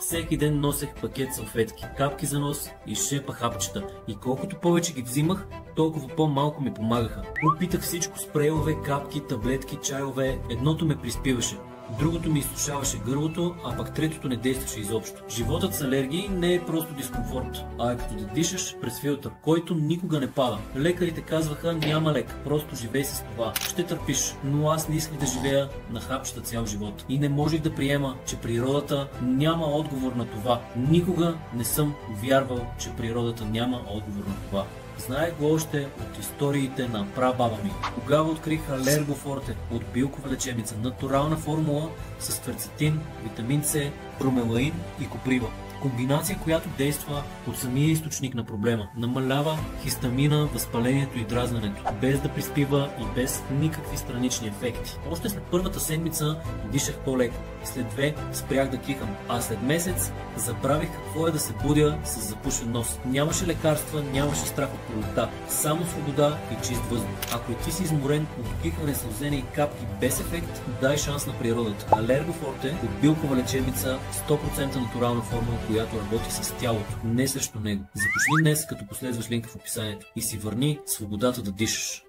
Всеки ден носех пакет салфетки, капки за нос и шепа хапчета. И колкото повече ги взимах, толкова по-малко ми помагаха. Опитах всичко: спрейове, капки, таблетки, чайове. Едното ме приспиваше, другото ми изсушаваше гърлото, а пък третото не действаше изобщо. Животът с алергии не е просто дискомфорт, а е като да дишаш през филтър, който никога не пада. Лекарите казваха: няма лек, просто живей с това. Ще търпиш, но аз не исках да живея на хапчета цял живот. И не можех да приема, че природата няма отговор на това. Никога не съм вярвал, че природата няма отговор на това. Знаех го още от историите на прабаба ми. Тогава открих Алергофорте от билкова лечебница. Натурална формула с кверцетин, витамин С, бромелаин и коприва. Комбинация, която действа от самия източник на проблема. Намалява хистамина, възпалението и дразненето, без да приспива и без никакви странични ефекти. Още след първата седмица дишах по-леко. След 2 спрях да кихам, а след месец забравих какво е да се будя с запушен нос. Нямаше лекарства, нямаше страх от пролетта, само свобода и чист въздух. Ако и ти си изморен от кихане, сълзене и капки без ефект, дай шанс на природата. Алергофорте от билкова лечебница, 100% натурална формула, която работи с тялото, не срещу него. Започни днес, като последваш линка в описанието и си върни свободата да дишаш.